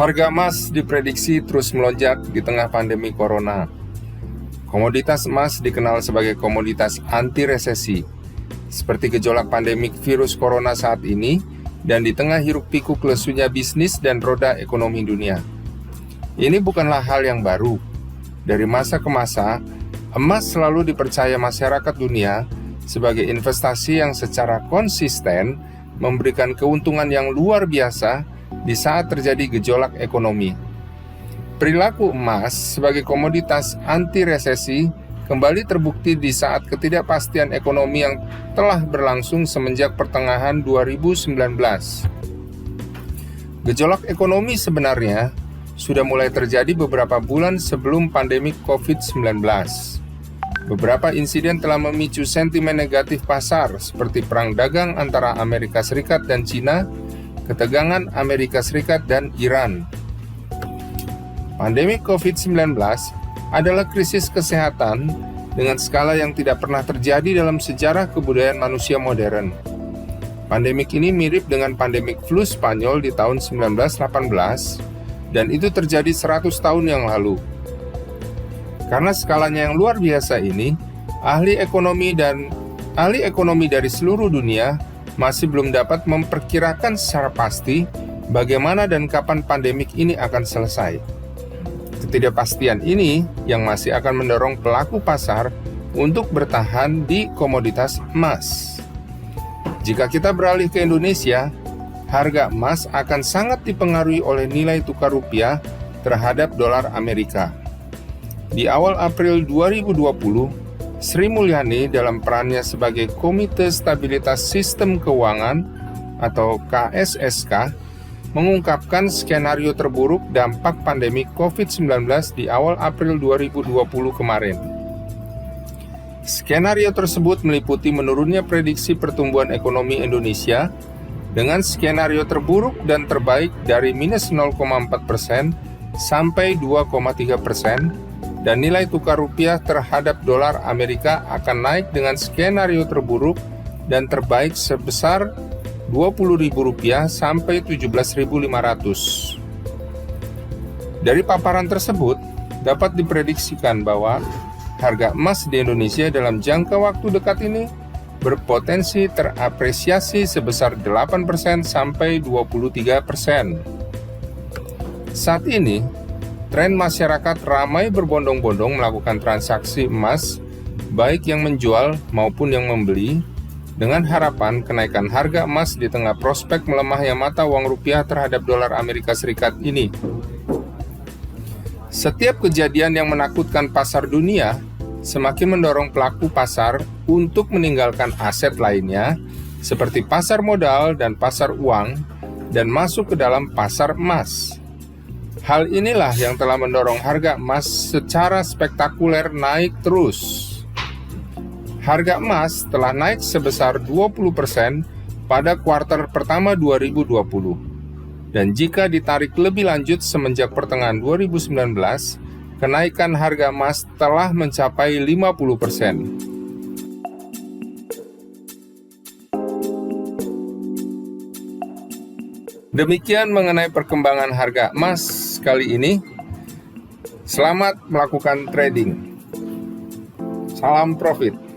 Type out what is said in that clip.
Harga emas diprediksi terus melonjak di tengah pandemi corona. Komoditas emas dikenal sebagai komoditas anti-resesi, seperti gejolak pandemik virus corona saat ini dan di tengah hiruk-pikuk lesunya bisnis dan roda ekonomi dunia. Ini bukanlah hal yang baru. Dari masa ke masa, emas selalu dipercaya masyarakat dunia sebagai investasi yang secara konsisten memberikan keuntungan yang luar biasa di saat terjadi gejolak ekonomi. Perilaku emas sebagai komoditas anti-resesi kembali terbukti di saat ketidakpastian ekonomi yang telah berlangsung semenjak pertengahan 2019. Gejolak ekonomi sebenarnya sudah mulai terjadi beberapa bulan sebelum pandemi COVID-19. Beberapa insiden telah memicu sentimen negatif pasar seperti perang dagang antara Amerika Serikat dan China, ketegangan Amerika Serikat dan Iran. Pandemi COVID-19 adalah krisis kesehatan dengan skala yang tidak pernah terjadi dalam sejarah kebudayaan manusia modern. Pandemik ini mirip dengan pandemik flu Spanyol di tahun 1918 dan itu terjadi 100 tahun yang lalu. Karena skalanya yang luar biasa ini, ahli ekonomi dari seluruh dunia masih belum dapat memperkirakan secara pasti bagaimana dan kapan pandemik ini akan selesai. Ketidakpastian ini yang masih akan mendorong pelaku pasar untuk bertahan di komoditas emas. Jika kita beralih ke Indonesia, harga emas akan sangat dipengaruhi oleh nilai tukar rupiah terhadap dolar Amerika. Di awal April 2020, Sri Mulyani dalam perannya sebagai Komite Stabilitas Sistem Keuangan atau KSSK mengungkapkan skenario terburuk dampak pandemi COVID-19 di awal April 2020 kemarin. Skenario tersebut meliputi menurunnya prediksi pertumbuhan ekonomi Indonesia dengan skenario terburuk dan terbaik dari minus 0,4% sampai 2,3%, dan nilai tukar rupiah terhadap dolar Amerika akan naik dengan skenario terburuk dan terbaik sebesar Rp20.000 sampai Rp17.500. Dari paparan tersebut, dapat diprediksikan bahwa harga emas di Indonesia dalam jangka waktu dekat ini berpotensi terapresiasi sebesar 8% sampai 23%. Saat ini, tren masyarakat ramai berbondong-bondong melakukan transaksi emas, baik yang menjual maupun yang membeli, dengan harapan kenaikan harga emas di tengah prospek melemahnya mata uang rupiah terhadap dolar Amerika Serikat ini. Setiap kejadian yang menakutkan pasar dunia semakin mendorong pelaku pasar untuk meninggalkan aset lainnya seperti pasar modal dan pasar uang dan masuk ke dalam pasar emas. Hal inilah yang telah mendorong harga emas secara spektakuler naik terus. Harga emas telah naik sebesar 20% pada kuartal pertama 2020. Dan jika ditarik lebih lanjut semenjak pertengahan 2019, kenaikan harga emas telah mencapai 50%. Demikian mengenai perkembangan harga emas kali ini. Selamat melakukan trading. Salam profit.